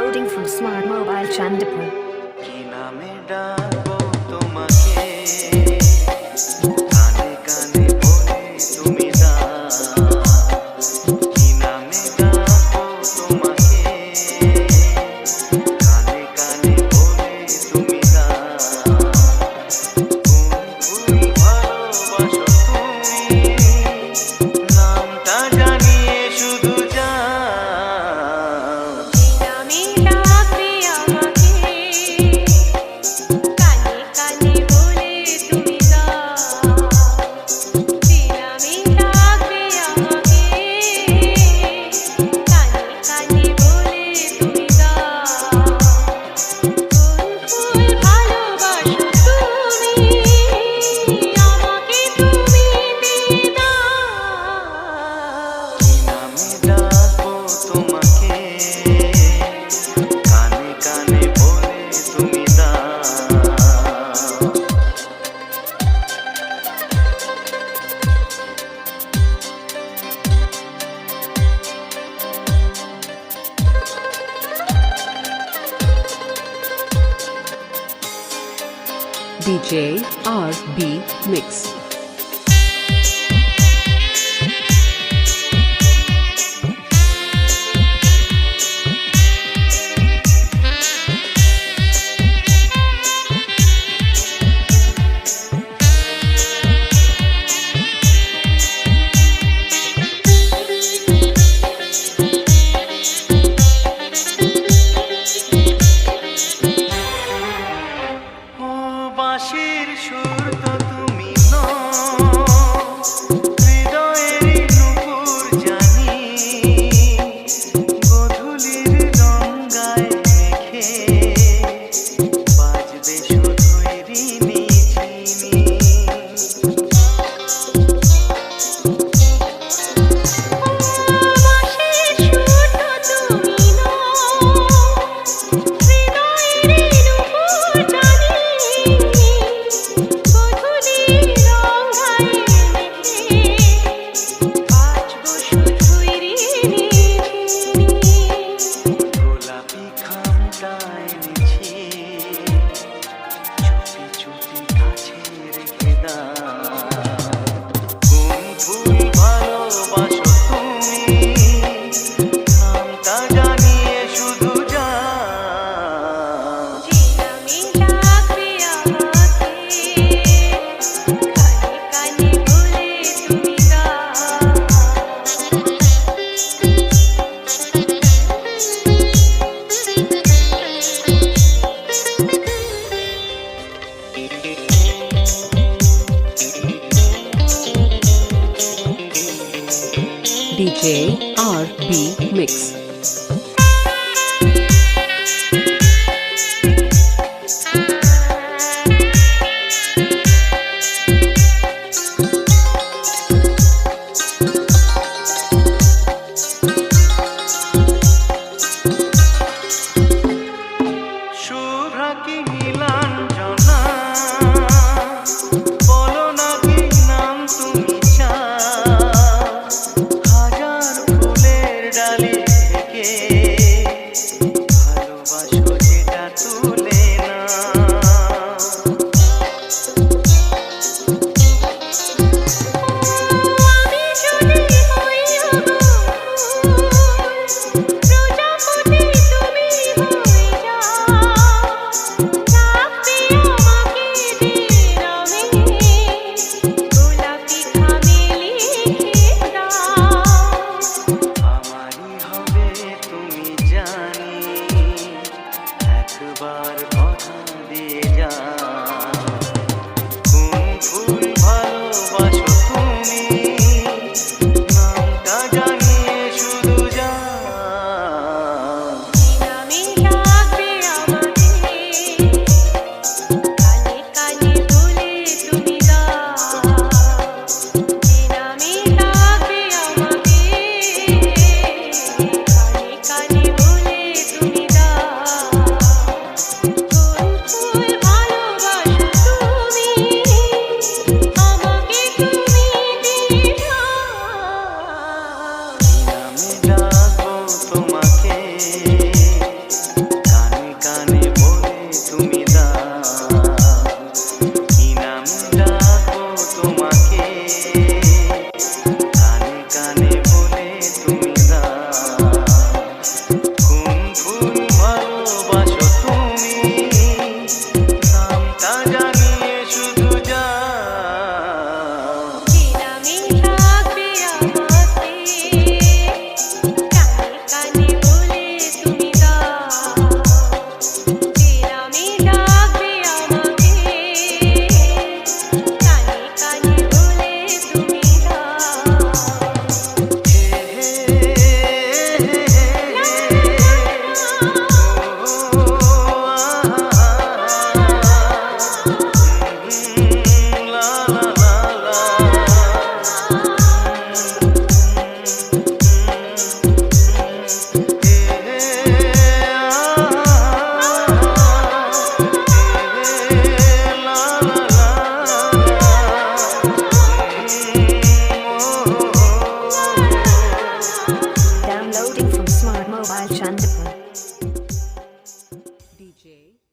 Downloading from Smart Mobile Chandipur. কি নামে ডাকবো তোমাকে কানে কানে বলে তুমি দাও কি নামে ডাকবো তোমাকে কানে কানে বলে তুমি দাও কোন ফুল ভালোবাসো তুমি নামটা জানিয়ে শুধু যাও কি নামে ডাকবে আমাকে কানে কানে বলে তুমি দাও কি নামে ডাকবে আমাকে কানে কানে বলে তুমি দাও কোন ফুল ভালোবাসো তুমি আমাকে তুমি দিয়ে দাও কি নামে ডাকবো তোমাকে কানে কানে বলে তুমি দাও DJ RB Mix. ও বাঁশির সুর তো তুমি নও হৃদয়েরই নূপুর জানি গোধূলির গঙ্গায় মেখে বাজবে শুধুই রিনি ঝিনি বাঁশির সুর তো তুমি নও হৃদয়ের নূপুর জানি গোধূলির গঙ্গায় মেখে বাজবো শুধুই রিনি ঝিনি গোলাপি খামটা এনেছি চুপি চুপি কাছে রেখে দাও কোন ফুল ভালোবাসো তুমি নামটা জানিয়ে শুধু যাও কি নামে ডাকবে আমাকে কানে কানে বলে তুমি দাও DJ RB Mix. শুভ্রা কি নীলাঞ্জনা বলো না কি নাম তুমি চাও হাজার ফুলের ডালি থেকে ভালোবাসো যেটা তুলে নাও আমি যদি হই প্রজাপতি তুমি হয়ে যাও ডাকবে আমাকে যে নামে গোলাপি খামে লিখে দাও আমারই হবে তুমি জানি একবার কথা দিয়ে যাও কোন ফুল ভালোবাসো তুমি নামটা জানিয়ে শুধু যাও কি নামে ডাকবে আমাকে কানে কানে বলে তুমি দাও কি নামে ডাকবে আমাকে কানে কানে বলে তুমি দাও কোন DJ